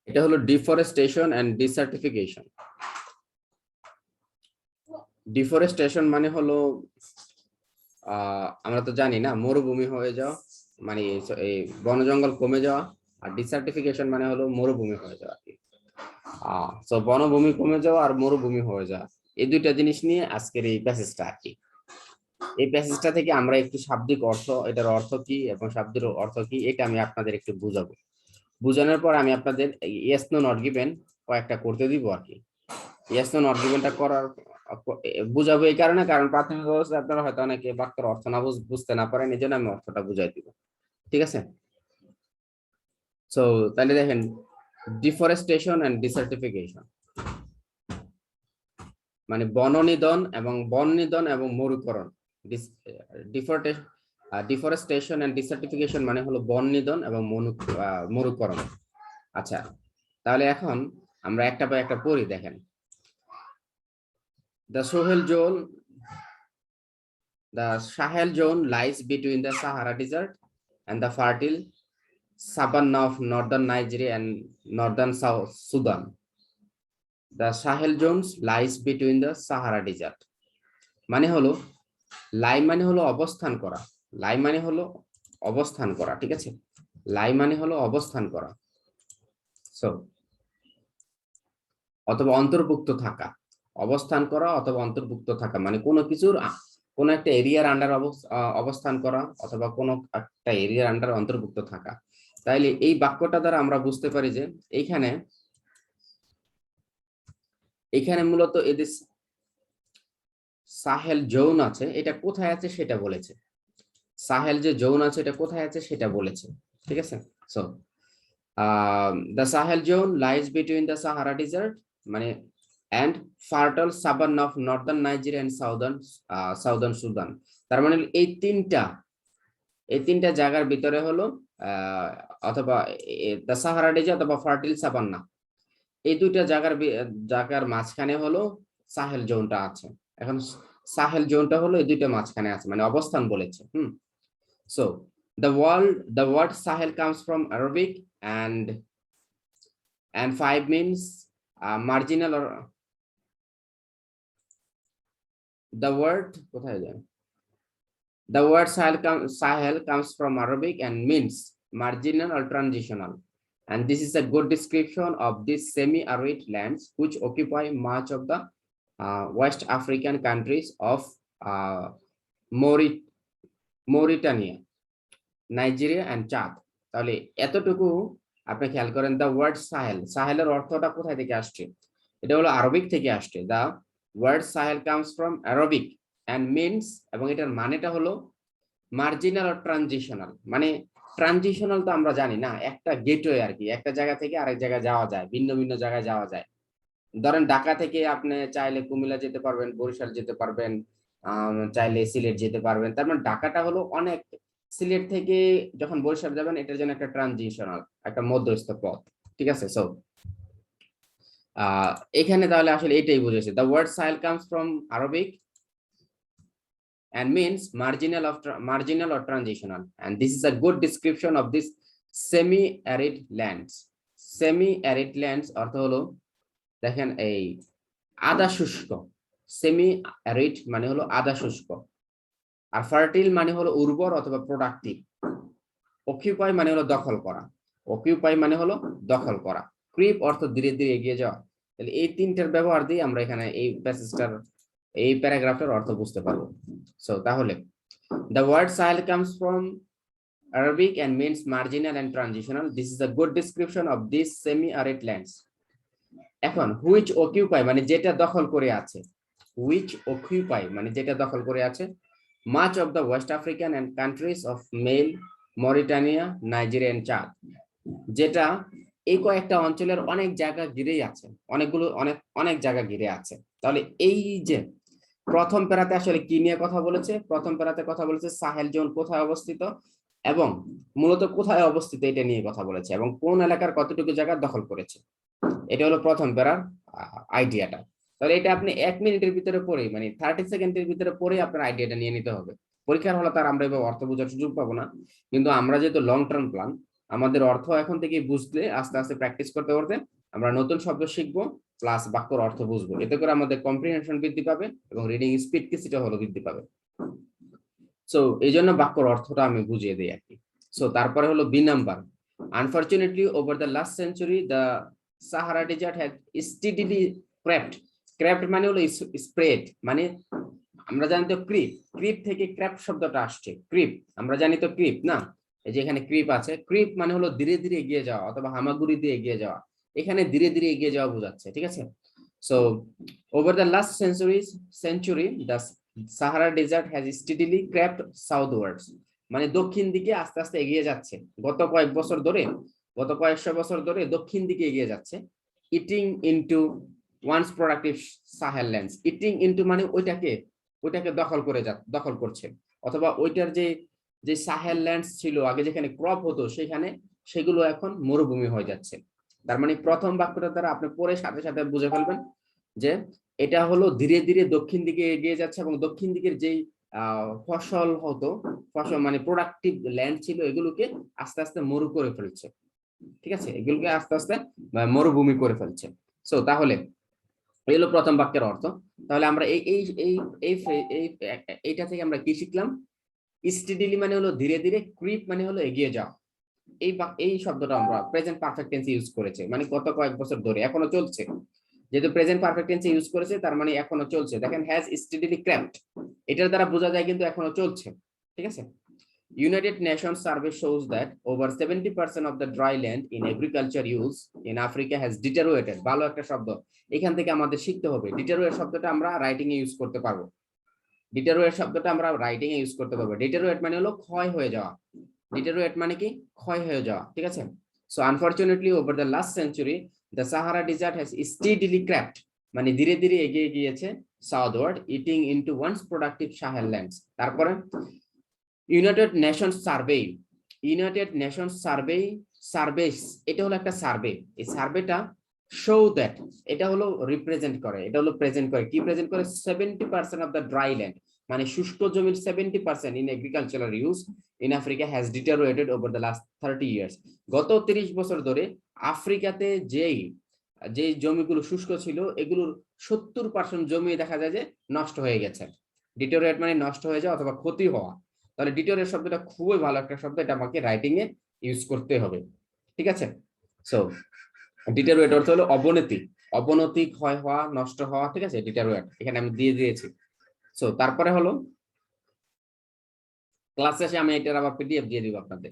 এটা হলো deforestation and ডিসার্টিফিকেশন। Deforestation মানে হলো আমরা তো জানি না, মরুভূমি হয়ে যাওয়া মানে এই বন জঙ্গল কমে যাওয়া, আর ডিসার্টিফিকেশন মানে হলো মরুভূমি হয়ে যাওয়া আর কি। তো বনভূমি কমে যাওয়া আর মরুভূমি হয়ে যাওয়া, এই দুইটা জিনিস নিয়ে আজকের এই প্যাসেজটা আর কি। এই প্যাসেজটা থেকে আমরা একটু শাব্দিক অর্থ, এটার অর্থ কি এবং শব্দের অর্থ কি, এটা আমি আপনাদের একটু বুঝাবো। বুঝানোর পর আমি আপনাদের ইয়েস নো নট গিভেন কয়েকটা করতে দিব আর কি। ইয়েস নো নট গিভেনটা করার বুঝাবো এই কারণে, কারণ প্রাথমিক অবস্থায় আপনারা হয়তো অনেকে বাক্যের অর্থ না বুঝতে না পারেন, এই জন্য আমি অর্থটা বুঝাই দিব। ঠিক আছে? সো তাহলে দেখেন, ডিফরেস্টেশন এন্ড ডিসার্টিফিকেশন মানে বননিধন এবং বন নিধন এবং মরুকরণ। ডিফরেস্টেশন এন্ড ডিসার্টিফিকেশন মানে হলো বন নিধন এবং মরুকরণ। আচ্ছা, তাহলে এখন আমরা একটা বা একটা পড়ি। দেখেন, the Sahel zone lies between the Sahara Desert and the fertile savanna of northern Nigeria and northern South Sudan. The Sahel zone lies between the Sahara Desert. মানে হলো লাই মানে হলো অবস্থান করা, লাই মানে হলো অবস্থান করা, ঠিক আছে? লাই মানে হলো অবস্থান করা, সো অথবা অন্তর্ভুক্ত থাকা। অবস্থান করা অথবা অন্তর্ভুক্ত থাকা মানে কোনো কিছুর কোন একটা এরিয়ার আন্ডার অবস্থান করা অথবা কোনো একটা এরিয়ার আন্ডার অন্তর্ভুক্ত থাকা। তাইলে এই বাক্যটা দ্বারা আমরা বুঝতে পারি যে এইখানে মূলত এদের সাহেল জোন আছে, এটা কোথায় আছে সেটা বলেছে। সাহেল যে জোন আছে এটা কোথায় আছে সেটা বলেছে, ঠিক আছে? So the Sahel zone lies between the Sahara Desert মানে and fertile savanna of northern Nigeria and southern Sudan। তার মানে এই তিনটা জায়গার ভিতরে হলো অথবা the Sahara Desert অথবা fertile savanna, এই দুইটা জায়গার মাঝখানে হলো সাহেল জোনটা আছে। এখন সাহেল জোনটা হলো এই দুইটা মাঝখানে আছে, মানে অবস্থান বলেছে। So the word Sahel comes from Arabic and five means marginal or the word Sahel comes from Arabic and means marginal or transitional, and this is a good description of these semi-arid lands which occupy much of the West African countries of Mauritania, Nigeria and Chad। তাহলে এতটুকু আপনি খেয়াল করেন, the word সাহেল, সাহেলের অর্থটা কোথায় থেকে আসছে? এটা হলো আরবিক থেকে আসছে। The word Sahel comes from Arabic and means, এবং এটার মানেটা হলো মার্জিনাল আর ট্রানজিশনাল। মানে ট্রানজিশনাল তো আমরা জানি না, একটা গেটওয়ে আর কি, একটা জায়গা থেকে আরেক জায়গায় যাওয়া যায়, ভিন্ন ভিন্ন জায়গায় যাওয়া যায়। ধরেন ঢাকা থেকে আপনি চাইলে কুমিল্লা যেতে পারবেন, বরিশাল যেতে পারবেন, চাইলে সিলেট যেতে পারবেন। তার মানে ঢাকাটা হলো অনেক, সিলেট থেকে যখন বরিশাল যাবেন এটার জন্য একটা ট্রানজিশনাল, একটা মধ্যস্থ পথ, ঠিক আছে? সো এখানে তাহলে আসলে এটাই বুঝেছে, the word Sahel comes from Arabic and means marginal or transitional, and this is a good description of this semi-arid lands। semi-arid lands অর্থ হলো, দেখেন এই আধা শুষ্ক, সেমি অ্যারিড মানে হলো আধা শুষ্ক, আর ফার্টিল মানে হলো উর্বর অথবা প্রোডাক্টিভ, অকিউপাই মানে হলো দখল করা, অকিউপাই মানে হলো দখল করা, ক্রিপ অর্থ ধীরে ধীরে এগিয়ে যাওয়া। তাহলে এই তিনটার ব্যবহার দিয়ে আমরা এখানে এই প্যাসেজটার এই প্যারাগ্রাফটার অর্থ বুঝতে পারবো। সো তাহলে the word Sahel comes from Arabic and means marginal and transitional. This is a good description of these semi-arid lands। এখন হুইচ অকিউপাই মানে যেটা দখল করে আছে, হুইচ অকিউপাই মানে যেটা দখল করে আছে much of the West African and countries of Mali Mauritania, Nigeria and Chad, যেটা এই কয়েকটা অঞ্চলের অনেক জায়গা ঘিরেই আছে, অনেক জায়গা ঘিরে আছে। তাহলে এই যে প্রথম প্যারাতে আসলে কি নিয়ে কথা বলেছে? প্রথম প্যারাতে কথা বলেছে সাহেল জোন কোথায় অবস্থিত এবং মূলত কোথায় অবস্থিত এটা নিয়ে কথা বলেছে, এবং কোন এলাকার কতটুকু জায়গা দখল করেছে। এটা হলো প্রথম প্যারার আইডিয়াটা। তাহলে এটা আপনি 1 মিনিটের ভিতরে পড়ে, মানে 30 সেকেন্ডের ভিতরে পড়ে আপনার আইডিয়াটা নিয়ে নিতে হবে। পরীক্ষার হলে তার আমরা এভাবে অর্থ বোঝার সুযোগ পাবো না, কিন্তু আমরা যেহেতু লং টার্ম প্ল্যান, আমাদের অর্থ এখন থেকে বুঝলে আস্তে আস্তে প্র্যাকটিস করতে করতে আমরা নতুন শব্দ শিখবো প্লাস বাক্যর অর্থ বুঝবো, এতে করে আমাদের কম্প্রিহেনশন বৃদ্ধি পাবে এবং রিডিং স্পিড কিছুটা হলো বৃদ্ধি পাবে। সো এই জন্য বাক্যর অর্থটা আমি বুঝিয়ে দিই আর কি। সো তারপরে হলো B number, unfortunately over the last century the Sahara desert has steadily crept. Crept মানে হলো স্প্রেড, মানে আমরা জানি তো ক্রিপ, ক্রিপ থেকে ক্র্যাপ্ট শব্দটা আসছে। ক্রিপ আমরা জানি তো ক্রিপ না, এই যে এখানে ক্রিপ আছে, ক্রিপ মানে হলো ধীরে ধীরে এগিয়ে যাওয়া অথবা হামাগুড়ি দিয়ে এগিয়ে যাওয়া, এখানে ধীরে ধীরে এগিয়ে যাওয়া বোঝাচ্ছে, ঠিক আছে। So over the last century the Sahara desert has steadily crept southwards, মানে দক্ষিণ দিকে আস্তে আস্তে এগিয়ে যাচ্ছে। গত কয়েক বছর ধরে, গত কয়েকশো বছর ধরে দক্ষিণ দিকে এগিয়ে যাচ্ছে। Eating into once productive Sahel lands, eating into মানে ওইটাকে দখল করছে, অথবা ওইটার যে সাহেল ল্যান্ডস ছিল আগে যেখানে ক্রপ হতো সেগুলো এখন মরুভূমি হয়ে যাচ্ছে। তার মানে প্রথম বাক্যটা দ্বারা আপনি পরে সাথে সাথে বুঝে ফেলবেন যে এটা হলো ধীরে ধীরে দক্ষিণ দিকে এগিয়ে যাচ্ছে এবং দক্ষিণ দিকের যেই ফসল হতো, ফসল মানে প্রোডাক্টিভ ল্যান্ড ছিল, এগুলোকে আস্তে আস্তে মরু করে ফেলছে, ঠিক আছে, এগুলোকে আস্তে আস্তে মরুভূমি করে ফেলছে। সো তাহলে এই হলো প্রথম বাক্যের অর্থ। তাহলে আমরা এইটা থেকে আমরা কি শিখলাম? স্টেডিলি মানে হলো ধীরে ধীরে, ক্রিপ মানে হলো এগিয়ে যাওয়া। এই শব্দটা আমরা প্রেজেন্ট পারফেক্ট টেন্সে ইউজ করেছে, মানে গত কয়েক বছর ধরে, এখনো চলছে। যেহেতু প্রেজেন্ট পারফেক্ট টেন্সে ইউজ করেছে তার মানে এখনো চলছে। দেখেন হ্যাজ স্টেডিলি ক্র্যাপ্ট, এটার দ্বারা বোঝা যায় কিন্তু এখনো চলছে, ঠিক আছে। United Nations survey shows that over 70% of the dry land in agriculture use in Africa has deteriorated. ভালো একটা শব্দ, এখান থেকে আমাদের শিখতে হবে। ডিটেরিওরেট শব্দটা আমরা রাইটিং এ ইউজ করতে পারবো। ডিটেরিওরেট শব্দটা আমরা রাইটিং এ ইউজ করতে পারবো। ডিটেরিওরেট মানে হলো ক্ষয় হয়ে যাওয়া। ডিটেরিওরেট মানে কি? ক্ষয় হয়ে যাওয়া, ঠিক আছে। So unfortunately over the last century the Sahara desert has steadily crept, মানে ধীরে ধীরে এগিয়ে গিয়েছে southward, eating into once productive Sahel lands. তারপরে ইউনাইটেড নেশনস সার্ভেস, এটা হলো একটা সার্ভে। এই সার্ভেটা শো দ্যাট, এটা হলো রিপ্রেজেন্ট করে, এটা হলো প্রেজেন্ট করে, কি প্রেজেন্ট করে? 70% অফ দ্য ড্রাই ল্যান্ড, মানে শুষ্ক জমির 70% in agricultural use in Africa has deteriorated over the last 30 years. গত 30 বছর ধরে আফ্রিকাতে যেই জমিগুলো শুষ্ক ছিল, এগুলোর 70% জমি দেখা যায় যে নষ্ট হয়ে গেছে। ডিটেরিওরেট মানে নষ্ট হয়ে যাওয়া অথবা ক্ষতি হওয়া। তাহলে ডিটেরিওরেট শব্দটা খুবই ভালো একটা শব্দ, এটা আমাকে রাইটিং এ ইউজ করতে হবে, ঠিক আছে। সো ডিটেরিওরেট অর্থ হলো অবনতি, ক্ষয় হওয়া, নষ্ট হওয়া, ঠিক আছে, ডিটেরিওরেট এখানে আমি দিয়ে দিয়েছি। সো তারপরে হলো ক্লাস শেষে আমি এটার আবার পিডিএফ দিয়ে দিব আপনাদের।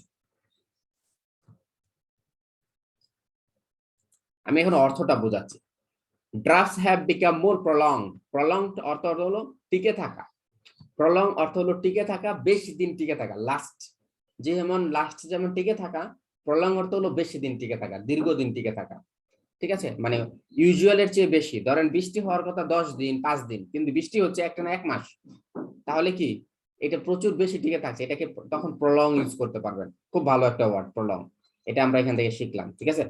আমি এখন অর্থটা বোঝাচ্ছি। Drafts have become more prolonged অর্থ হলো টিকে থাকা। প্রলং অর্থ হলো টিকে থাকা, বেশি দিন টিকে থাকা। লাস্ট যেমন টিকে থাকা, প্রলং অর্থ হলো বেশি দিন টিকে থাকা, দীর্ঘদিন টিকে থাকা, ঠিক আছে। মানে ইউজুয়ালের চেয়ে বেশি। ধরেন বৃষ্টি হওয়ার কথা 10 দিন 5 দিন, কিন্তু বৃষ্টি হচ্ছে একটা না 1 মাস, তাহলে কি এটা প্রচুর বেশি টিকে থাকছে, এটাকে তখন প্রলং ইউজ করতে পারবেন। খুব ভালো একটা ওয়ার্ড প্রলং, এটা আমরা এখান থেকে শিখলাম, ঠিক আছে।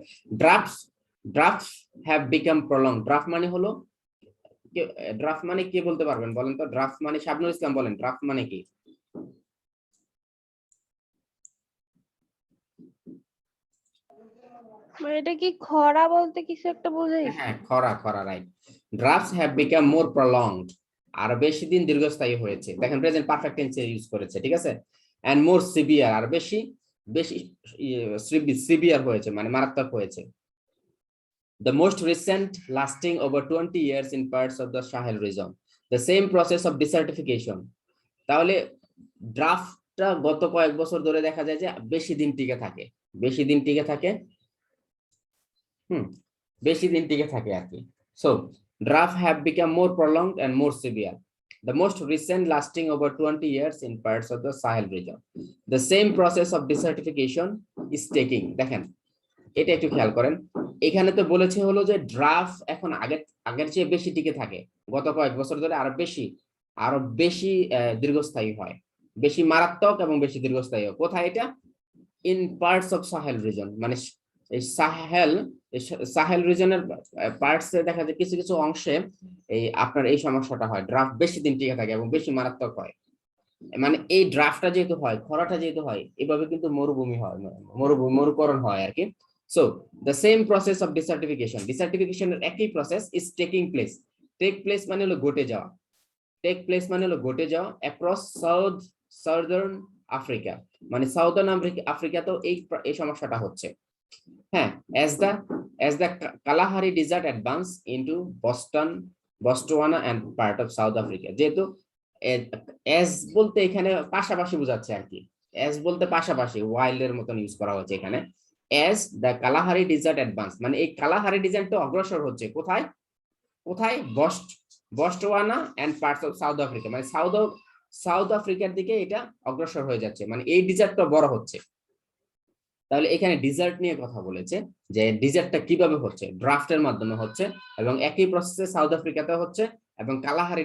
Drafts have become prolong. Draft মানে কি বলতে পারবেন বলেন তো? ড্রাফট মানে শাবনুল ইসলাম বলেন, ড্রাফট মানে কি? এটা কি খরা বলতে কিছু একটা বোঝাই? হ্যাঁ, খরা, right. Droughts have become more prolonged, আর বেশি দিন দীর্ঘস্থায়ী হয়েছে। দেখেন প্রেজেন্ট পারফেক্ট টেন্সে ইউজ করেছে, ঠিক আছে। এন্ড মোর সিভিয়ার, আর বেশি সিভিয়ার হয়েছে, মানে মারাত্মক হয়েছে। The most recent lasting over 20 years in parts of the Sahel region. The same process of desertification. তাহলে ড্রাফটটা গত কয়েক বছর ধরে দেখা যায় যে বেশি দিন টিকে থাকে, বেশি দিন টিকে থাকে আর কি। So draft have become more prolonged and more severe. The most recent lasting over 20 years in parts of the Sahel region. The same process of desertification is taking. দেখেন এটা একটু খেয়াল করেন, এখানে তো বলেছে হলো যে ড্রাফট এখন আগের চেয়ে বেশি টিকে থাকে, গত কয়েক বছর ধরে আরো বেশি দীর্ঘস্থায়ী হয়, বেশি মারাত্মক এবং বেশি দীর্ঘস্থায়ী হয়। কোথায় এটা? In parts of Sahel reason, মানে এই সাহেল রিজনের পার্টসে দেখা যায় কিছু অংশে এই আপনার এই সমস্যাটা হয়, ড্রাফট বেশি দিন টিকে থাকে এবং বেশি মারাত্মক হয়। মানে এই ড্রাফটটা যেহেতু হয়, খরাটা যেহেতু হয়, এভাবে কিন্তু মরুভূমি হয়, মরুকরণ হয় আর কি। So the same process of ডিসার্টিফিকেশনের একই process is taking place. Take place মানে হলো ঘটে যাওয়া, টেক প্লেস মানে হলো ঘটে যাওয়া অ্যাক্রস সাউদার্ন আফ্রিকা, মানে সাউদার্ন আফ্রিকাতেও এই সমস্যাটা হচ্ছে। হ্যাঁ, as the Kalahari Desert advance into Botswana and part of South Africa, যেহেতু as বলতে এখানে পাশাপাশি বোঝাচ্ছে আর কি, as বলতে পাশাপাশি, ওয়াইল্ড এর মতন ইউজ করা হচ্ছে এখানে। as the Kalahari Desert advance মানে এই কালাহারি ডিজার্ট অগ্রসর হচ্ছে কোথায়, কোথায় Botswana and parts of South Africa, মানে সাউথ আফ্রিকার দিকে এটা অগ্রসর হয়ে যাচ্ছে, মানে এই ডিজার্টটা বড় হচ্ছে। তাহলে এখানে ডিজার্ট নিয়ে কথা বলেছে, যে ডিজার্টটা কিভাবে হচ্ছে, ড্রাফটের মাধ্যমে হচ্ছে, এবং একই প্রসেসে সাউথ আফ্রিকাতে হচ্ছে, এবং কালাহারি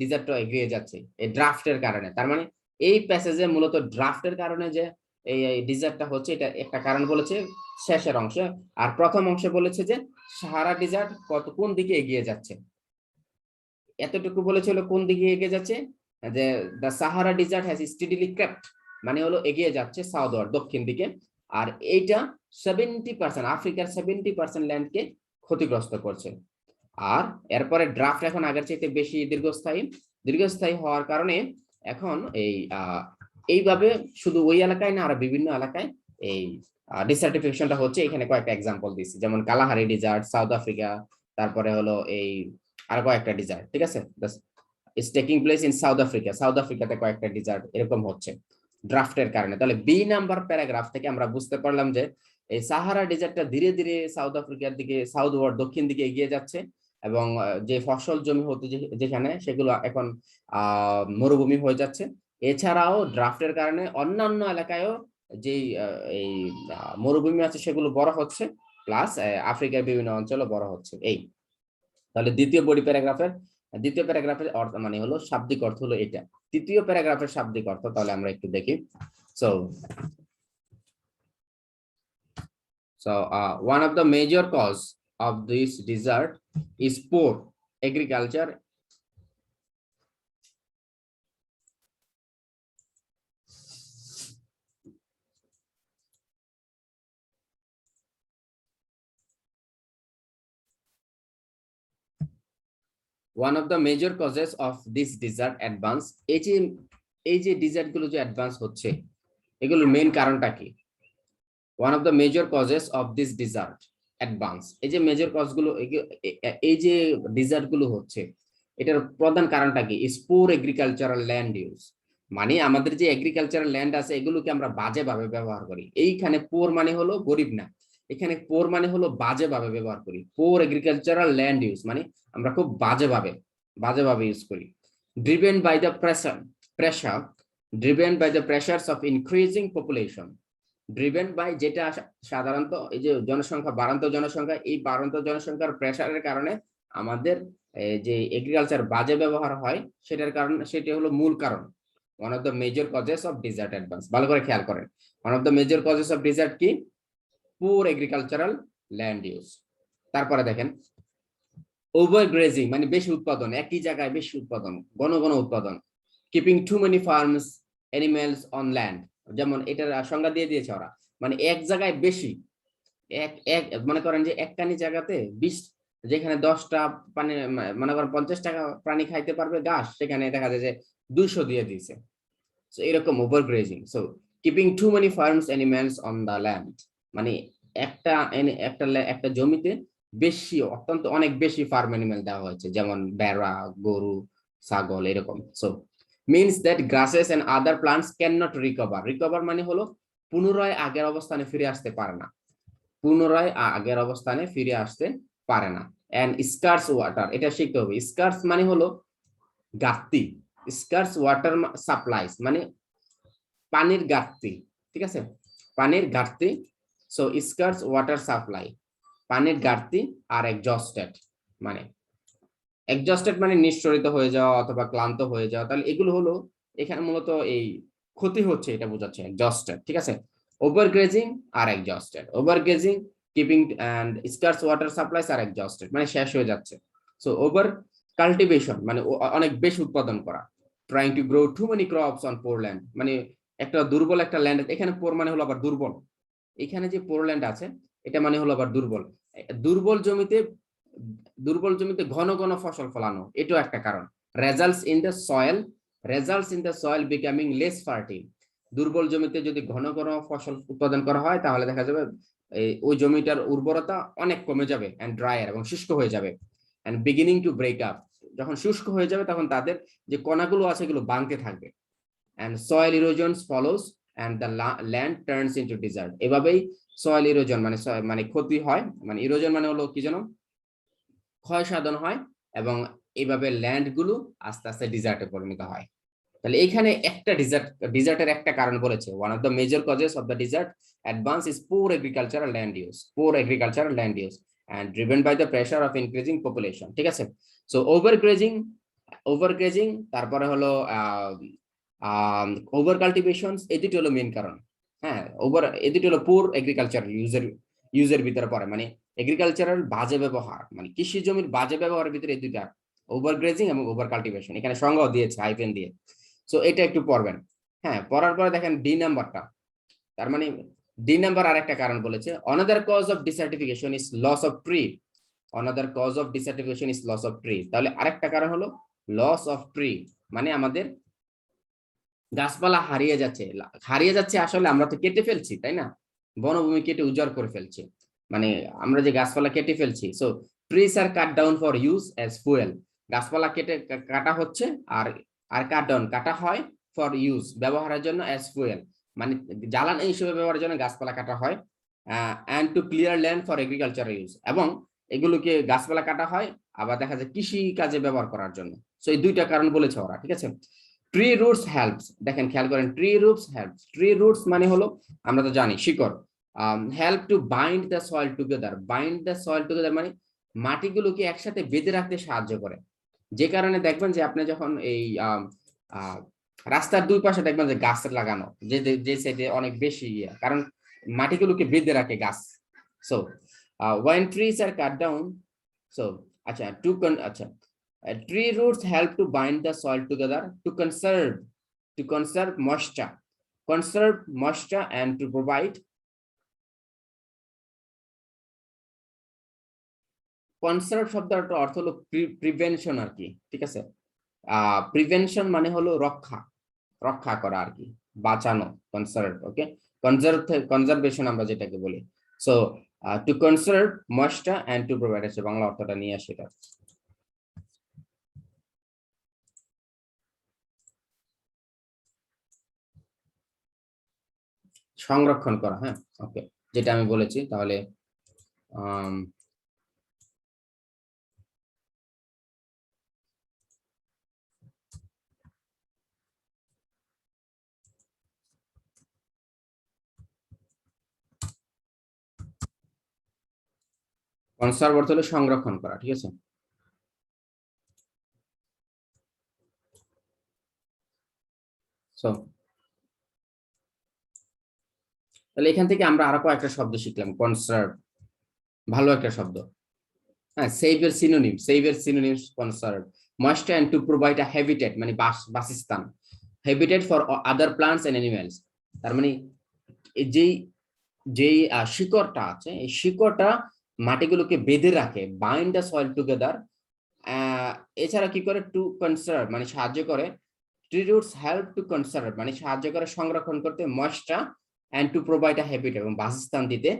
ডিজার্টও এগিয়ে যাচ্ছে এই ড্রাফটের কারণে। তার মানে এই প্যাসেজে মূলত ড্রাফটের কারণে যে এই ডিজার্টটা হচ্ছে, এটা একটা কারণ বলেছে শেষের অংশে। আর প্রথম অংশে বলেছে যে সাহারা ডিজার্ট কোন দিকে এগিয়ে যাচ্ছে, এতটুকু বলেছিল কোন দিকে এগিয়ে যাচ্ছে, যে the Sahara desert has steadily crept, মানে হলো এগিয়ে যাচ্ছে সাউথওয়ার্ড, দক্ষিণ দিকে। আর এইটা 70%, আফ্রিকার 70% ল্যান্ডকে ক্ষতিগ্রস্ত করছে। আর এরপরে ড্রাফট এখন আগের চাইতে বেশি দীর্ঘস্থায়ী হওয়ার কারণে এখন এইভাবে শুধু ওই এলাকায় না, আর বিভিন্ন এলাকায় এই ডিসার্টিফিকেশনটা হচ্ছে। এখানে কয়েকটা এক্সাম্পল দিচ্ছি, যেমন কালাহারি ডিজার্ট সাউথ আফ্রিকা, তারপরে হলো এই আর কয়েকটা ডিজার্ট, ঠিক আছে, is taking place in South আফ্রিকাতে কয়েকটা ডিজার্ট এরকম হচ্ছে ড্রাফটের কারণে। তাহলে বি নাম্বার প্যারাগ্রাফ থেকে আমরা বুঝতে পারলাম যে এই সাহারা ডিজার্টটা ধীরে ধীরে সাউথ আফ্রিকার দিকে, সাউথওয়ার্ড দক্ষিণ দিকে এগিয়ে যাচ্ছে, এবং যে ফসল জমি হতো যেখানে, সেগুলো এখন মরুভূমি হয়ে যাচ্ছে। এছাড়াও ড্রাফটের কারণে অন্যান্য এলাকায়ও যেই এই মরুভূমি আছে সেগুলো বড় হচ্ছে, প্লাস আফ্রিকার বিভিন্ন অঞ্চলও বড় হচ্ছে। এই তাহলে দ্বিতীয় প্যারাগ্রাফের অর্থ মানে হলো শাব্দিক অর্থ হলো এটা। তৃতীয় প্যারাগ্রাফের শাব্দিক অর্থ তাহলে আমরা একটু দেখি। So one of the major cause of this desert is poor agriculture. One of the major causes of this desert advance, এই যে ডিজার্ট গুলো যে অ্যাডভান্স হচ্ছে, এগুলোর মেইন কারণটা কি? One of the major causes of this desert advance, এই যে মেজর কজ গুলো, এই যে ডিজার্ট গুলো হচ্ছে, এটার প্রধান কারণটা কি? ইজ পুর এগ্রিকালচারাল ল্যান্ড ইউজ, মানে আমাদের যে এগ্রিকালচারাল ল্যান্ড আছে এগুলোকে আমরা বাজেভাবে ব্যবহার করি। এইখানে পোর মানে হলো গরিব না, এখানে পোর মানে হলো বাজেভাবে ব্যবহার করি। পোর এগ্রিকালচারাল ল্যান্ড ইউজ মানে আমরা খুব বাজেভাবে ইউজ করি। Driven by the pressures of increasing population, driven by, যেটা সাধারণত এই যে বাড়ন্ত জনসংখ্যা, এই বাড়ন্ত জনসংখ্যার প্রেসারের কারণে আমাদের যে এগ্রিকালচার বাজে ব্যবহার হয়, সেটা হলো মূল কারণ। One of the major causes of dessert advance, ভালো করে খেয়াল করেন, one of the major causes of dessert কি? পুর এগ্রিকালচারাল ল্যান্ড ইউজ। তারপরে দেখেন ওভার গ্রেজিং, মানে বেশি উৎপাদন, একই জায়গায় বেশি উৎপাদন, ঘন উৎপাদন। Keeping too many farms animals on land, যেমন এটার সংজ্ঞা দিয়ে দিয়েছে ওরা, মানে এক জায়গায় বেশি, মনে করেন যে একখানি জায়গাতে 20, যেখানে 10টা মানে মনে করেন 50 টাকা প্রাণী খাইতে পারবে ঘাস, সেখানে দেখা যায় যে 200 দিয়ে দিয়েছে। সো এরকম overgrazing. So keeping too many farms animals on the land, মানে একটা জমিতে অনেক বেশি ফার্ম অ্যানিমেল দেওয়া হয়েছে, যেমন ভেড়া, গরু, ছাগল এরকম। So means that grasses and other plants cannot recover মানে হলো পুনরায় আগের অবস্থানে ফিরে আসতে পারে না। and scarce water, এটা শিখতে হবে। scarce মানে হলো ঘাটতি, scarce water supplies মানে পানির ঘাটতি, ঠিক আছে, পানির ঘাটতি। so scarce water supply, পানির ঘাটতি। আর exhausted মানে নিঃসরিত হয়ে যাওয়া অথবা ক্লান্ত হয়ে যাওয়া। তাহলে এগুলো হলো এখানে মূলত এই ক্ষতি হচ্ছে, এটা বোঝাচ্ছে এক্সস্টেড, ঠিক আছে। ওভারগ্রেজিং আর exhausted, overgrazing, keeping and scarce water supplies আর এক্সস্টেড মানে শেষ হয়ে যাচ্ছে। সো ওভার কাল্টিভেশন মানে অনেক বেশি উৎপাদন করা, trying to grow too many crops on poor land, মানে একটা দুর্বল একটা ল্যান্ড, এখানে পোর মানে হলো আবার দুর্বল, এখানে যে পোর ল্যান্ড আছে এটা মানে হলো আবার দুর্বল, দুর্বল জমিতে ঘন ঘন ফসল ফলানো, এটাও একটা কারণ। results in the soil becoming less fertile, দুর্বল জমিতে যদি ঘন ঘন ফসল উৎপাদন করা হয় তাহলে দেখা যাবে ওই জমিটার উর্বরতা অনেক কমে যাবে, and drier, এবং শুষ্ক হয়ে যাবে, and beginning to break up, যখন শুষ্ক হয়ে যাবে তখন তাদের যে কণাগুলো আছে এগুলো ভাঙতে থাকবে, and soil erosion follows and the land turns into desert, এভাবেই soil erosion মানে ক্ষতি হয়, মানে ইরোজন মানে হলো কি জানো, ক্ষয় সাধন হয়, এবং এইভাবে ল্যান্ড গুলো আস্তে আস্তে ডিজার্টে পরিণত হয়। তাহলে এখানে একটা ডিজার্টের একটা কারণ বলেছে, one of the major causes of the desert advance is poor agricultural land use and driven by the pressure of increasing population, ঠিক আছে। সো ওভারগ্রেজিং তারপরে হলো ওভার কাল্টিভেশন, এই দুটো হলো মেইন কারণ। হ্যাঁ, এই দুটো হলো পুর এগ্রিকালচার ইউজের ভিতরে পড়ে, মানে এগ্রিকালচারাল বাজে ব্যবহার, মানে কৃষি জমির বাজে ব্যবহারের ভিতরে এই দুইটা, ওভারগ্রেজিং এবং ওভার কাল্টিভেশন, এখানে সংজ্ঞা দিয়েছে হাইফেন দিয়ে। সো এটা একটু পড়বেন। হ্যাঁ, পড়ার পরে দেখেন ডি নাম্বারটা, তার মানে ডি নাম্বার আর একটা কারণ বলেছে, another cause of desertification is loss of tree, তাহলে আরেকটা কারণ হলো লস অফ ট্রি, মানে আমাদের গাছপালা হারিয়ে যাচ্ছে, আসলে আমরা তো কেটে ফেলছি, তাই না, বনভূমি কেটে উজাড় করে ফেলছি, মানে আমরা যে গাছপালা কেটে ফেলছি। So trees are cut down for use as fuel, গাছপালা কাটা হচ্ছে আর কাটা হয় ফর ইউজ, ব্যবহারের জন্য, অ্যাজ ফুয়েল মানে জ্বালানি হিসেবে ব্যবহারের জন্য গাছপালা কাটা হয়, and to clear land for agriculture use, এবং এগুলোকে গাছপালা কাটা হয় আবার দেখা যায় কৃষি কাজে ব্যবহার করার জন্য। সো এই দুইটা কারণ বলেছে ওরা, ঠিক আছে। ট্রি রুটস হেল্পস, দেখেন খেয়াল করেন, ট্রি রুটস মানে হলো আমরা তো জানি শিকড়, help to bind the soil together, মানে মাটিগুলোকে একসাথে বেঁধে রাখতে সাহায্য করে, যে কারণে দেখবেন যে আপনি যখন এই রাস্তার দুই পাশে দেখবেন যে গাছ লাগানো, যে সাইডে অনেক বেশি কারণ মাটিগুলোকে বেঁধে রাখে গাছ। So when trees are cut down, so tree roots help to bind the soil together to conserve moisture and to provide conserve শব্দটার অর্থ হলো প্রিভেনশন আর কি, ঠিক আছে। প্রিভেনশন মানে হলো রক্ষা করা আর কি, বাঁচানো, কনসার্ভ, ওকে, কনজারভেশন আমরা যেটাকে বলি। So to conserve moisture and to provide, আছে বাংলা অর্থটা নিয়ে আসে এটা, সংরক্ষণ করা। হ্যাঁ, ওকে, যেটা আমি বলেছি। তাহলে কনসার্ভ অর্থ হলো সংরক্ষণ করা, ঠিক আছে। সো তাহলে এখান থেকে আমরা আরো কয়েকটা শব্দ শিখলাম। কনসার্ভ ভালো একটা শব্দ। হ্যাঁ, সেভের synonyms conserve, moisture and to provide a habitat, মানে বাসস্থান, habitat for other plants and animals, তার মানে যেই শিকড়টা আছে এই শিকড়টা মাটিগুলোকে বেঁধে রাখে, বাইন্ড দ্য সয়েল টুগেদার। এছাড়া কি করে, টু কনসার্ভ মানে সাহায্য করে, tree roots help to conserve মানে সাহায্য করে সংরক্ষণ করতে, moisture and to provide a habitat এবং বাসস্থান দিতে,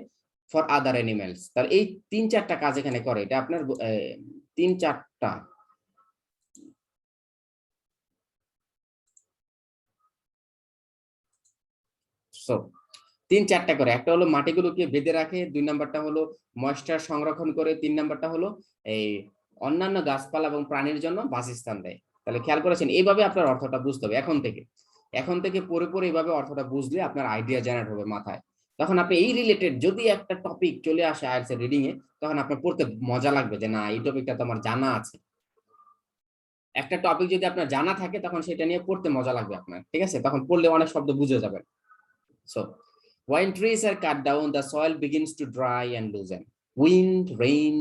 ফর আদার অ্যানিমেলস। তার এই 3-4টা কাজ এখানে করে, এটা আপনার 3-4টা। সো 3-4টা করে, একটা হলো মাটিগুলোকে বেঁধে রাখে, 2 নাম্বারটা হলো ময়েশ্চার সংরক্ষণ করে, 3 নাম্বারটা হলো এই অন্যান্য গাছপালা এবং প্রাণীর জন্য বাসস্থান দেয়। তাহলে খেয়াল করেছেন, এইভাবে আপনার অর্থটা বুঝতে হবে এখন থেকে পরে এইভাবে অর্থটা বুঝলে আপনার আইডিয়া জেনারেট হবে মাথায়, তখন আপনি এই রিলেটেড যদি একটা টপিক চলে আসে আইএলটিএস এর রিডিং এ, তখন আপনার পড়তে মজা লাগবে যে না, এই টপিকটা তো আমার জানা আছে। একটা টপিক যদি আপনার জানা থাকে তখন সেটা নিয়ে পড়তে মজা লাগবে আপনার, ঠিক আছে, তখন পড়লে অনেক শব্দ বুঝে যাবেন। So when trees are cut down, the soil begins to dry and loosen. Wind, rain,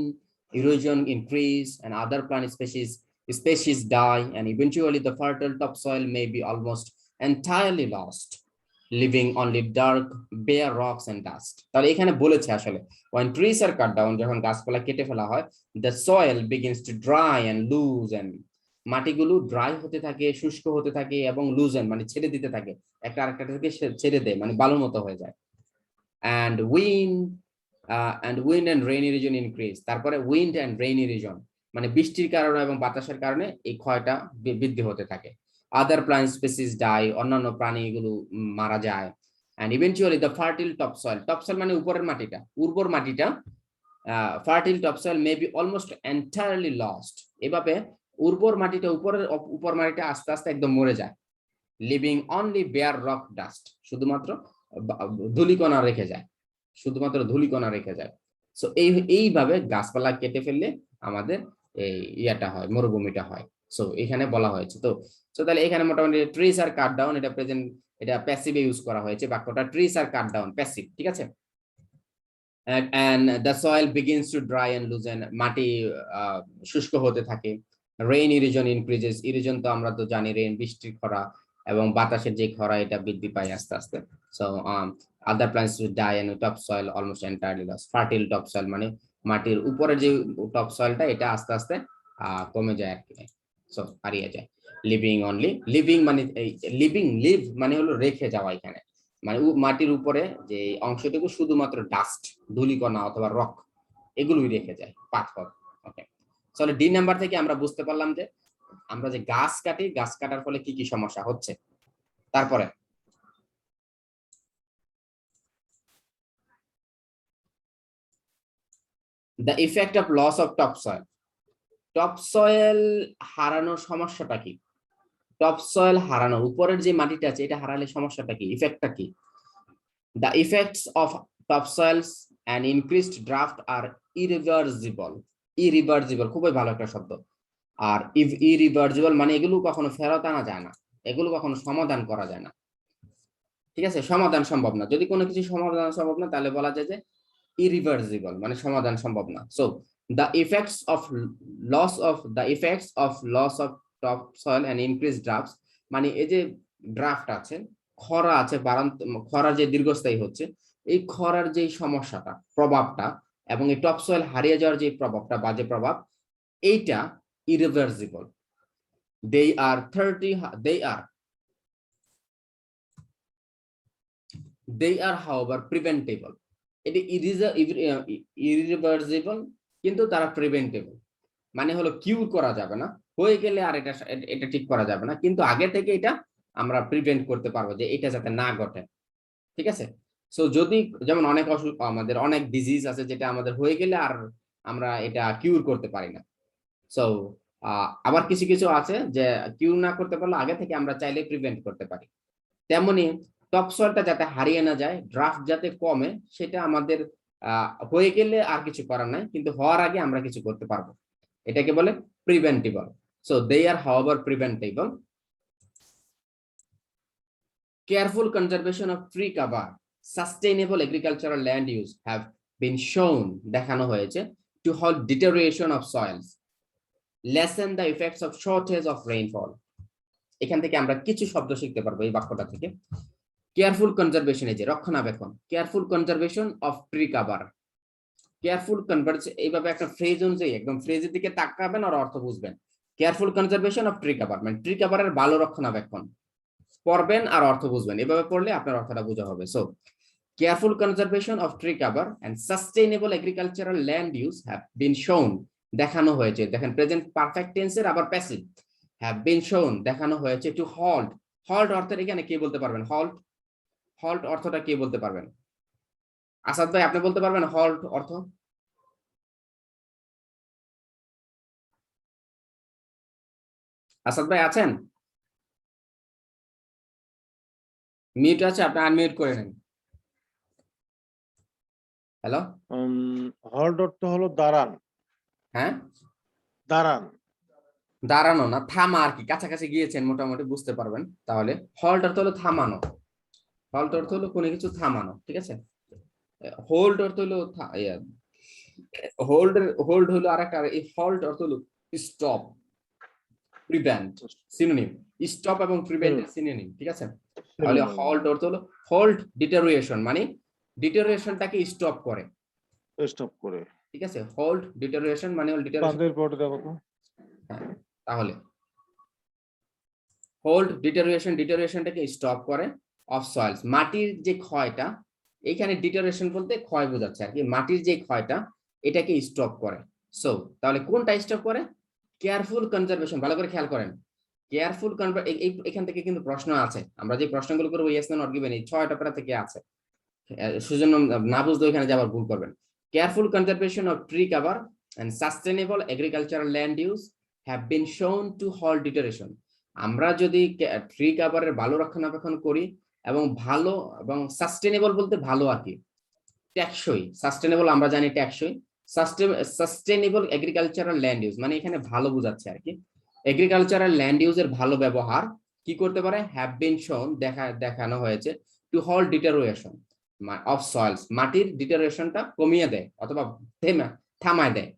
erosion increase, and other plant species species die, and eventually the fertile topsoil may be almost entirely lost, leaving only dark, bare rocks and dust. তাহলে এখানে বলেছে আসলে when trees are cut down, যখন গাছপালা কেটে ফেলা হয়, the soil begins to dry and lose, and মাটিগুলো ড্রাই হতে থাকে, শুষ্ক হতে থাকে এবং লুজেন মানে ছেড়ে দিতে থাকে, একটা আরেকটাকে ছেড়ে দেয়, মানে বালুর মতো হয়ে যায়। and wind and rainy region increase, তারপরে wind and rainy region মানে বৃষ্টির কারণে এবং বাতাসের কারণে এই ক্ষয়টা বৃদ্ধি হতে থাকে। other plant species die, অন্যান্য প্রাণীগুলো মারা যায়। and eventually the fertile topsoil মানে উপরের মাটিটা, উর্বর মাটিটা, fertile topsoil may be almost entirely lost, এভাবে উর্বর মাটিটা উপর মাটিটা আস্তে আস্তে একদম মরে যায়, leaving only bare rock dust, শুধুমাত্র ধূলিকণা রেখে যায়, শুধুমাত্র ধূলিকণা রেখে যায়। সো এইভাবে গাছপালা কেটে ফেললে আমাদের এই ইয়াটা হয়, মরুভূমিটা হয়। সো এখানে বলা হয়েছে। তো তাহলে এখানে মোটামুটি ট্রিজ আর কাট ডাউন, এটা প্রেজেন্ট, এটা প্যাসিভে ইউজ করা হয়েছে বাক্যটা, trees are cut down passive, ঠিক আছে। and the soil begins to dry and loosen, মাটি শুষ্ক হতে থাকে। rain erosion increases, erosion তো আমরা তো জানি রেন বৃষ্টির খরা এবং বাতাসের যে খরা এটা বৃদ্ধি পায় আস্তে আস্তে। so other plants will die and topsoil almost entirely lost, fertile topsoil মানে মাটির উপরের যে টপসয়েলটা এটা আস্তে আস্তে কমে যায় আর কি, সো হারিয়ে যায়। লিভিং মানে লিভ মানে হলো রেখে যাওয়া, এখানে মানে মাটির উপরে যে অংশটুকু শুধুমাত্র ডাস্ট, ধূলিকণা অথবা রক, এগুলোই রেখে যায়, পাথর। ওকে, তাহলে ডি নাম্বার থেকে আমরা বুঝতে পারলাম যে আমরা যে গাছ কাটি, গাছ কাটার ফলে কি কি সমস্যা হচ্ছে। তারপরে the effect of loss of topsoil, topsoil হারানোর সমস্যাটা কি? টপসয়েল হারানো, উপরের যে মাটিটা আছে এটা হারালে সমস্যাটা কি, ইফেক্টটা কি? The effects of topsoils and increased draft are irreversible. Irreversible খুবই ভালো একটা শব্দ। আর irreversible মানে এগুলো কখনো ফেরত আনা যায় না, এগুলো কখনো সমাধান করা যায় না, ঠিক আছে, সমাধান সম্ভব না। যদি কোনো কিছু সমাধান সম্ভব না তাহলে বলা যায় যে irreversible মানে সমাধান সম্ভব না। So the effects of loss of topsoil and increased drafts মানে এই যে ড্রাফট আছে, খরা আছে, খরা যে দীর্ঘস্থায়ী হচ্ছে, এই খরার যে সমস্যাটা, প্রভাবটা, এবং এই টপসয়েল হারিয়ে যাওয়ার যে প্রভাবটা, বাজে প্রভাব, এইটা irreversible. They are however preventable. এটা irreversible কিন্তু তারা প্রিভেন্টেবল, মানে হলো কিউর করা যাবে না, হয়ে গেলে আর এটা ঠিক করা যাবে না, কিন্তু আগে থেকে এটা আমরা প্রিভেন্ট করতে পারবো যে এটা যাতে না ঘটে, ঠিক আছে। সো যদি যেমন অনেক অসুখ, আমাদের অনেক ডিজিজ আছে যেটা আমাদের হয়ে গেলে আর আমরা এটা কিউর করতে পারি না। সো আবার কিছু কিছু আছে যে কিউর না করতে পারলে আগে থেকে আমরা চাইলে প্রিভেন্ট করতে পারি। তেমনি টপসয়েলটা যাতে হারিয়ে না যায়, ড্রাফট যাতে কমে, সেটা আমাদের হয়ে গেলে আর কিছু করার নাই, কিন্তু হওয়ার আগে আমরা কিছু করতে পারবো, এটাকে বলে preventable. So they are however preventable. Careful conservation of tree cover, sustainable agricultural land use have been shown, দেখানো হয়েছে, to halt deterioration of soils, lessen the effects of shortage of rainfall. এখান থেকে আমরা কিছু শব্দ শিখতে পারবো এই বাক্যটা থেকে। কেয়ারফুল কনজারভেশন, এই যে রক্ষণাবেক্ষণ, careful conservation of tree cover, careful conservation, এইভাবে একটা ফ্রেজ অনুযায়ী একদম ফ্রেজের দিকে তাকাবেন আর অর্থ বুঝবেন। Careful conservation of tree cover মানে ট্রি কভারের ভালো রক্ষণাবেক্ষণ, পড়বেন আর অর্থ বুঝবেন, এভাবে পড়লে আপনার অর্থটা বোঝা হবে। So careful conservation of tree cover and sustainable agricultural land use have been shown, দেখানো হয়েছে, দেখেন প্রেজেন্ট পারফেক্ট টেন্সের আবার প্যাসিভ, হ্যাভ বিন শোন দেখানো হয়েছে, টু হল্ট, হল্ট অর্থের এখানে কে বলতে পারবেন, হল্ট, হল্ট অর্থটা কে বলতে পারবেন? আসাদ ভাই আপনি বলতে পারবেন হল্ট অর্থ? আসাদ ভাই আছেন? মিউট আছে, আপনি আনমিউট করে নেন। হ্যালো, হল্ট অর্থ হলো দাঁড়ান। হ্যাঁ দাঁড়ান, দাঁড়ানো না, থামা আর কি, কাছাকাছি গিয়েছেন মোটামুটি বুঝতে পারবেন। তাহলে হল্ট অর্থ হলো থামানো, হল্ট অর্থ হলো কোনো কিছু থামানো, ঠিক আছে। হোল্ড অর্থ হলো হোল্ড হলো আরেকটা, এই হল্ট অর্থ হলো স্টপ, প্রিভেন্ট সিনোনিম, স্টপ এবং প্রিভেন্ট সিনোনিম, ঠিক আছে। তাহলে হল্ট অর্থ হলো হোল্ড ডিটেরিওরেশন, মানে ডিটেরিওরেশনটাকে স্টপ করে, স্টপ করে। ঠিক আছে। হোল্ড ডিটেরিওরেশন মানে হল ডিটেরিওরেশন, বাঁধের পরে দেখো তো। তাহলে হোল্ড ডিটেরিওরেশন, ডিটেরিওরেশনটাকে স্টপ করে অফ সয়েলস, মাটির যে ক্ষয়টা, এইখানে ডিটেরিওরেশন বলতে ক্ষয় বোঝাচ্ছে আর কি, মাটির যে ক্ষয়টা এটাকে স্টপ করে। সো তাহলে কোনটা স্টপ করে? কেয়ারফুল কনজারভেশন, ভালো করে খেয়াল করেন, কেয়ারফুল এখান থেকে কিন্তু প্রশ্ন আছে, আমরা যে প্রশ্নগুলো করবো ইয়েস না নট গিভেন, এই 6টা প্যারা থেকে আছে, সেজন্য না বুঝলে এখানে যাবার ভুল করবেন। Careful conservation of tree cover and sustainable agricultural land use have been shown to halt ডিটেরিওরেশন। আমরা যদি ট্রি কভারের ভালো রক্ষণাবেক্ষণ করি এবং ভালো এবং সাস্টেনেবল বলতে ভালো আর কি, টেকসই, সাস্টেনেবল আমরা জানি টেকসই, সাস্টেনেবল এগ্রিকালচারাল ল্যান্ড ইউজ মানে এখানে ভালো বোঝাচ্ছে আর কি, এগ্রিকালচারাল ল্যান্ড ইউজের ভালো ব্যবহার কি করতে পারে, হ্যাভ বিন শোন দেখানো হয়েছে টু হল্ট ডিটেরিওরেশন অফ সয়েলস, মাটির ডিটেরিওরেশনটা কমিয়ে দেয় অথবা থামায় দেয়।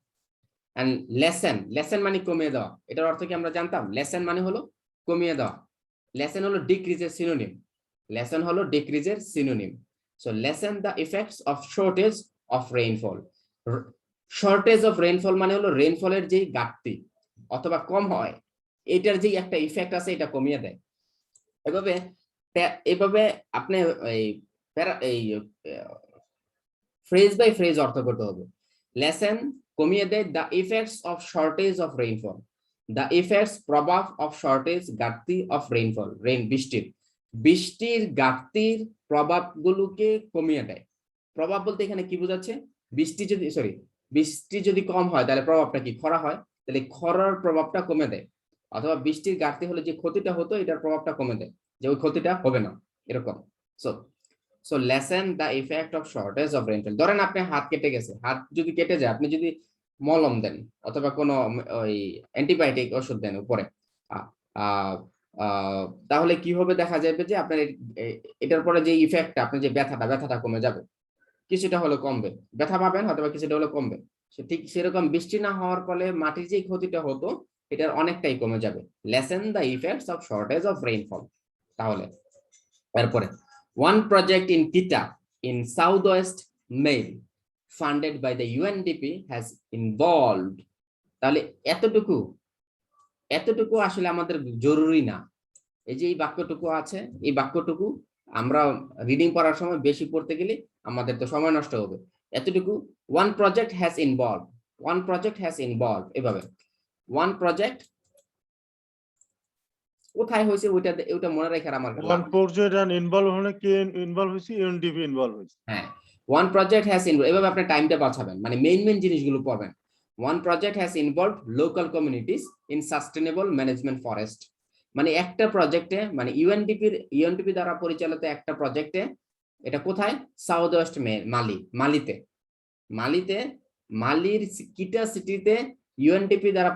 এন্ড লেসেন মানে কমিয়ে দেওয়া, এটার অর্থ কি আমরা জানতাম? লেসেন মানে হলো কমিয়ে দেওয়া, লেসেন হলো ডিক্রিজের সিনোনিম, লেসেন হলো ডিক্রিজের synonym. So lessen the effects of shortage of rainfall, shortage of rainfall মানে হলো রেইনফলের যেই ঘাটতি অথবা কম হয়, এটার যেই একটা ইফেক্ট আছে এটা কমিয়ে দেয়। এভাবে আপনি এই ফ্রেজ বাই ফ্রেজ অর্থ করতে হবে। লেসেন কমিয়ে দেয় the effects of shortage of rainfall, the effects প্রভাব অফ শর্টেজ ঘাটতি অফ রেইনফল, বৃষ্টির ঘাটতির প্রভাবগুলোকে কমিয়ে দেয়। প্রভাব বলতে এখানে কি বোঝাচ্ছে? বৃষ্টি যদি কম হয় তাহলে প্রভাবটা কি? খরা হয়, তাহলে খরার প্রভাবটা কমে দেয়, অথবা বৃষ্টির ঘাটতি হলে যে ক্ষতিটা হতো এটার প্রভাবটা কমে দেয়, যে ওই ক্ষতিটা হবে না, এরকম। So lessen the effect of shortage of rainfall. ধরেন আপনি হাত কেটে গেছে, হাত যদি কেটে যায়, আপনি যদি মলম দেন অথবা কোনো ওই অ্যান্টিবায়োটিক ওষুধ দেন উপরে, তাহলে কি হবে? দেখা যাবে যে আপনার এটার পরে যে ইফেক্টটা, আপনার যে ব্যথাটা কমে যাবে, কিছুটা হলে কমবে, ব্যথা পাবেন হয়তো কিছুটা হলে কমবে। ঠিক সেরকম বৃষ্টি না হওয়ার ফলে মাটির যে ক্ষতিটা হতো এটার অনেকটাই কমে যাবে। Lesson the effects of shortage of rainfall. তাহলে এরপরে one project in Kita in southwest Maine funded by the UNDP has involved, তাহলে এতটুকু আসলে আমাদের জরুরি না, এই যে এই বাক্যটুকু আছে, এই বাক্যটুকু আমরা রিডিং পড়ার সময় বেশি পড়তে গেলে আমাদের তো সময় নষ্ট হবে। এতটুকু one project has involved, এভাবে one project কোথায় হয়েছে ওইটা মনে রাখার আমার ওয়ান প্রজেক্ট এন্ড ইনভলভ হলে কে ইনভলভ হইছে? ইউএনডিপি ইনভলভ হইছে। হ্যাঁ, ওয়ান প্রজেক্ট হ্যাজ ইনভলভ, এভাবে আপনি টাইমটা বাঁচাবেন, মানে মেইন জিনিসগুলো পড়বেন। One project has involve local communities in sustainable management forest, মানে একটা প্রজেক্টে, মানে ইউএনডিপি দ্বারা পরিচালিত একটা প্রজেক্টে, এটা কোথায়? সাউথ ওয়েস্ট মালির কিটা সিটিতে ইউএনডিপি দ্বারা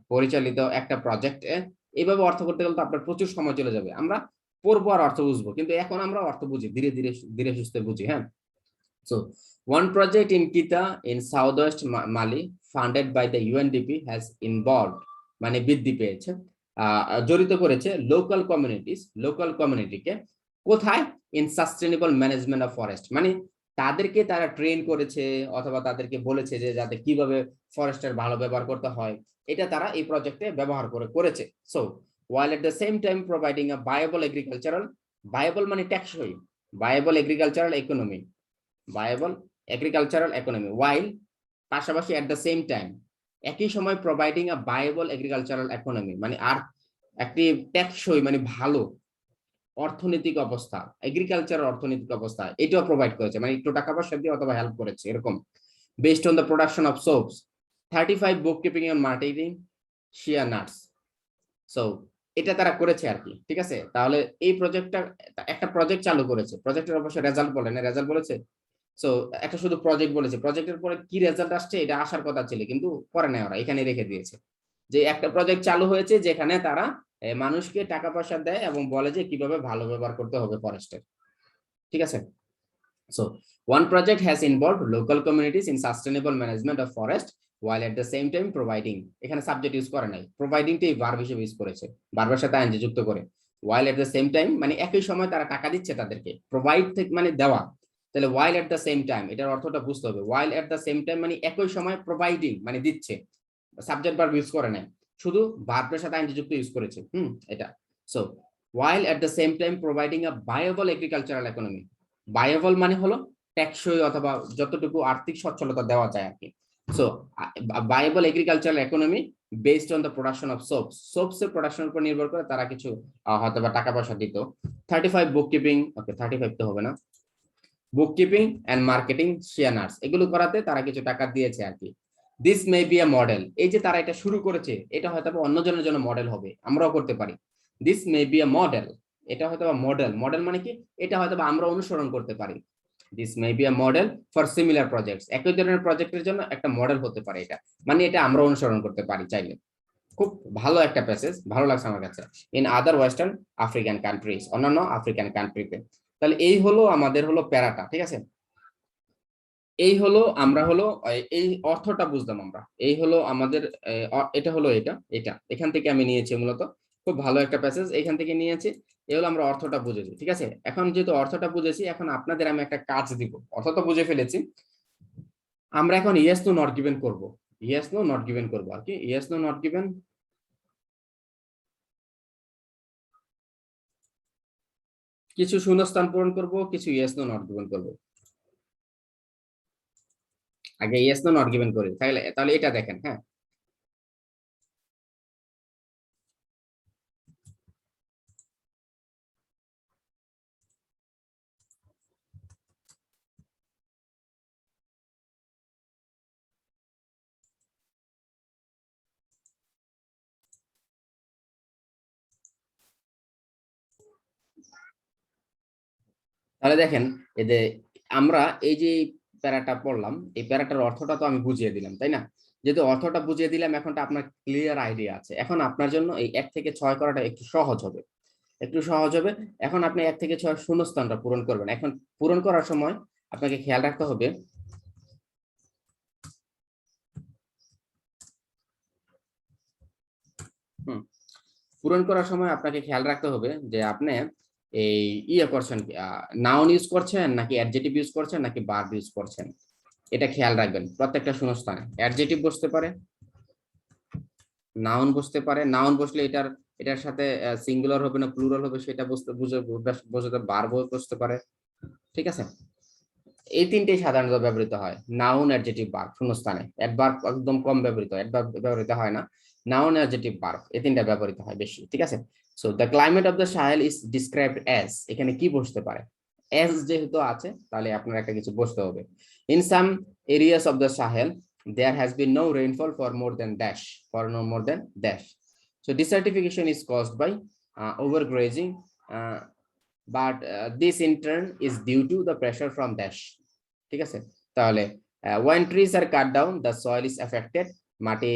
পরিচালিত একটা প্রজেক্টে। এইভাবে অর্থ করতে গেলে তো আপনার প্রচুর সময় চলে যাবে, আমরা পড়বো আর অর্থ বুঝবো, কিন্তু এখন আমরা অর্থ বুঝি, ধীরে সুস্থে বুঝি। হ্যাঁ, so one project in Kita in southwest Mali funded by the UNDP has involved, মানে বৃদ্ধি পেয়েছে, জড়িত করেছে লোকাল কমিউনিটিকে কোথায়? In sustainable management of forest, মানে তারা ট্রেন করেছে অথবা তাদেরকে বলেছে যে যাতে কিভাবে ফরেস্টের ভালো ব্যবহার করতে হয়, এটা তারা এই প্রজেক্টে ব্যবহার করেছে। So while at the same time providing a viable মানে টেকসই, viable agricultural economy, while পাশাপাশি at the same time একই সময় providing a viable agricultural economy মানে আর একটি টেকসই মানে ভালো অর্থনৈতিক অবস্থা, এগ্রিকালচার অর্থনৈতিক অবস্থা এটাও প্রোভাইড করেছে, মানে একটু টাকা পয়সা দিয়ে অথবা হেল্প করেছে এরকম। Based on the production of soaps, 35 book keeping on marketing shea nuts. So এটা তারা করেছে আর কি, ঠিক আছে। তাহলে এই একটা প্রজেক্ট চালু করেছে, প্রজেক্টের অবশ্য রেজাল্ট বলে না, রেজাল্ট বলেছে। সো একটা শুধু প্রজেক্ট বলেছে, প্রজেক্টের পরে কি রেজাল্ট আসছে এটা আসার কথা ছিল, কিন্তু পরে নেই, ওরা এখানে রেখে দিয়েছে যে একটা প্রজেক্ট চালু হয়েছে যেখানে তারা মানুষকে টাকা পয়সা দেয় এবং বলে যে কিভাবে ভালো ব্যবহার করতে হবে ফরেস্টের, ঠিক আছে। So one project has involved local communities in sustainable management of forest while at the same time providing, এখানে সাবজেক্ট ইউজ করে নাই, প্রোভাইডিং টা ভার্ব হিসেবে ইউজ করেছে, ভার্বের সাথে আইএনজি যুক্ত করে। while at the same time মানে একই সময় তারা টাকা দিচ্ছে তাদেরকে, প্রোভাইড থেকে মানে দেওয়া, তাহলে while at the same time এটার অর্থটা বুঝতে হবে। while at the same time মানে একই সময় প্রোভাইডিং মানে দিচ্ছে, সাবজেক্ট ভার্ব ইউজ করে নাই, শুধু ভার্বের সাথে আইএনজি যুক্ত ইউজ করেছে। এটা so while at the same time providing a viable agricultural economy, viable মানে হলো টেকসই অথবা যতটুকু আর্থিক সচ্ছলতা দেওয়া যায় আর কি। So viable agricultural economy based on the production of soaps, soaps এর প্রোডাকশনের উপর নির্ভর করে তারা কিছু হয়তো বা টাকা পয়সা দিত। 35 বুক কিপিং, ওকে 35 তো হবে না, বুক কিপিং এন্ড মার্কেটিং শেয়ানার্স, এগুলো করাতে তারা কিছু টাকা দিয়েছে আর কি। This may be a model, এই যে তারা এটা শুরু করেছে এটা হয়তো অন্যজনের জন্য মডেল হবে, আমরাও করতে পারি। This may be a model, এটা হয়তো মডেল, মডেল মানে কি এটা হয়তো আমরা অনুসরণ করতে পারি। This may be a model for similar projects, একই ধরনের প্রজেক্টের জন্য একটা মডেল হতে পারে এটা, মানে এটা আমরা অনুসরণ করতে পারি চাইলে। খুব ভালো একটা প্যাসেজ, ভালো লাগছে আমার কাছে। In other western African countries, অন্যান্য আফ্রিকান কান্ট্রিতে। তাহলে এই হলো আমাদের হলো প্যারাটা, ঠিক আছে। এই হলো আমরা হলো এই অর্থটা বুঝলাম আমরা, এই হলো আমাদের এটা হলো এটা এটা এখান থেকে আমি নিয়েছি মূলত, খুব ভালো একটা প্যাসেজ এখান থেকে নিয়েছি। এই হলো আমরা অর্থটা বুঝেছি, ঠিক আছে। এখন যেহেতু অর্থটা বুঝেছি, এখন আপনাদের আমি একটা কাজ দিব, অর্থ তো বুঝে ফেলেছি, আমরা এখন ইয়েস নো নট গিভেন করব, ইয়েস নো নট গিভেন করব আর কি। ইয়েস নো নট গিভেন, কিছু শূন্যস্থান পূরণ করব, কিছু ইয়েস নো নট গিভেন করব। আগে ইয়েস নো নট গিভেন করি, তাহলে তাহলে এটা দেখেন, হ্যাঁ। তাহলে দেখেন এই যে আমরা এই যে প্যারাটা পড়লাম, এই প্যারাটার অর্থটা তো আমি বুঝিয়ে দিলাম, তাই না। যেহেতু অর্থটা বুঝিয়ে দিলাম, এখন তো আপনার ক্লিয়ার আইডিয়া আছে। এখন আপনার জন্য এই 1 থেকে 6 করাটা একটু সহজ হবে, একটু সহজ হবে। এখন আপনি 1 থেকে 6 শূন্যস্থানটা পূরণ করবেন। এখন পূরণ করার সময় আপনাকে খেয়াল রাখতে হবে, পূরণ করার সময় আপনাকে খেয়াল রাখতে হবে যে আপনি এই ইয়ে করছেন, নাউন ইউজ করছেন নাকি অ্যাডজেক্টিভ ইউজ করছেন নাকি ভার্ব ইউজ করছেন, এটা খেয়াল রাখবেন। প্রত্যেকটা শূন্যস্থানে অ্যাডজেক্টিভ বসতে পারে, নাউন বসতে পারে, নাউন বসলে এটার সাথে সিঙ্গুলার হবে না প্লুরাল হবে সেটা বোঝাতে ভার্ব বসতে পারে, ঠিক আছে। এই তিনটেই সাধারণত ব্যবহৃত হয়, নাউন অ্যাডজেক্টিভ ভার্ব শূন্যস্থানে। অ্যাডভার্ব একদম কম ব্যবহৃত, অ্যাডভার্ব ব্যবহৃত হয় না, নাউন অ্যাডজেক্টিভ ভার্ব এই তিনটা ব্যবহৃত হয় বেশি, ঠিক আছে। So the climate of the Sahel is described as, এখানে কি বসতে পারে, অ্যাজ যেহেতু আছে তাহলে আপনার একটা কিছু বসতে হবে। In some areas of the Sahel there has been no rainfall for more than dash, for no more than dash. So desertification is caused by overgrazing, but this in turn is due to the pressure from dash, ঠিক আছে। তাহলে when trees are cut down the soil is affected, মাটি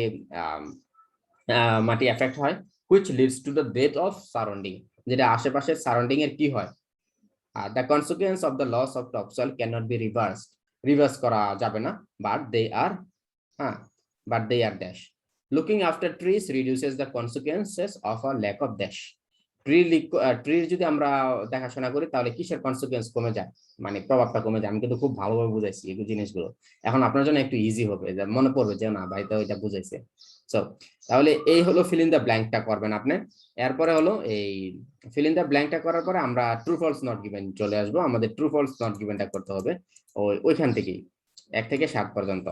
মাটি effect হয়, which leads to the death of surrounding, যেটা আশেপাশের surrounding এর কি হয়, the consequence of the loss of topsoil cannot be reversed, reverse করা যাবে না, but they are dash. Looking after trees reduces the consequences of a lack of dash. ট্রির যদি আমরা দেখাশোনা করি তাহলে কিসের কনসিকুয়েন্স কমে যায়, মানে প্রভাবটা কমে যায়। আমি কিন্তু খুব ভালোভাবে বুঝাইছি এই জিনিসগুলো, এখন আপনার জন্য একটু ইজি হবে, মনে পড়বে যে না ভাই তো এটা বুঝাইছে। সো তাহলে এই হলো ফিল ইন দ্য ব্ল্যাঙ্কটা করবেন আপনি। এরপরে হলো এই ফিল ইন দ্য ব্ল্যাঙ্কটা করার পরে আমরা ট্রু ফলস নট গিভেন চলে আসবো। আমাদের ট্রু ফলস নট গিভেনটা করতে হবে ওইখান থেকেই 1 থেকে 7 পর্যন্ত।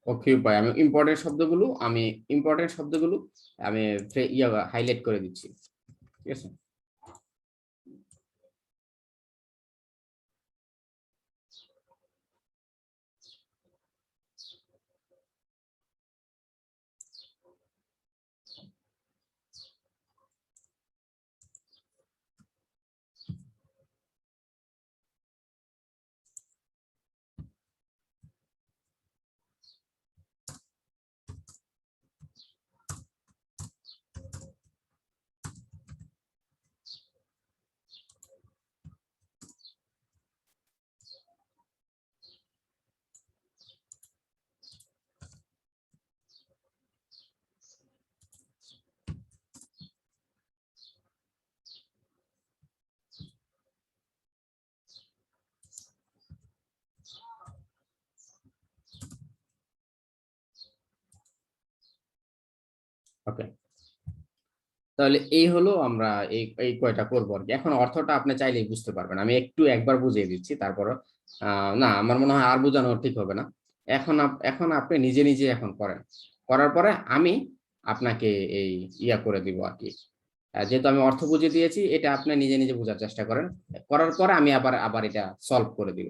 অকিউপাই আমি ইম্পর্টেন্ট শব্দগুলো আমি হাইলাইট করে দিচ্ছি, ঠিক আছে। ওকে, তাহলে এই হলো আমরা এই কয়টা করবো আর কি। এখন অর্থটা আপনি চাইলেই বুঝতে পারবেন, আমি একবার বুঝিয়ে দিচ্ছি, তারপর না আমার মনে হয় আর বোঝানো ঠিক হবে না। এখন আপনি নিজে নিজে এখন করেন, করার পরে আমি আপনাকে এই করে দিব আর কি। যেহেতু আমি অর্থ বুঝিয়ে দিয়েছি, এটা আপনি নিজে নিজে বোঝার চেষ্টা করেন, করার পরে আমি আবার এটা সলভ করে দিব।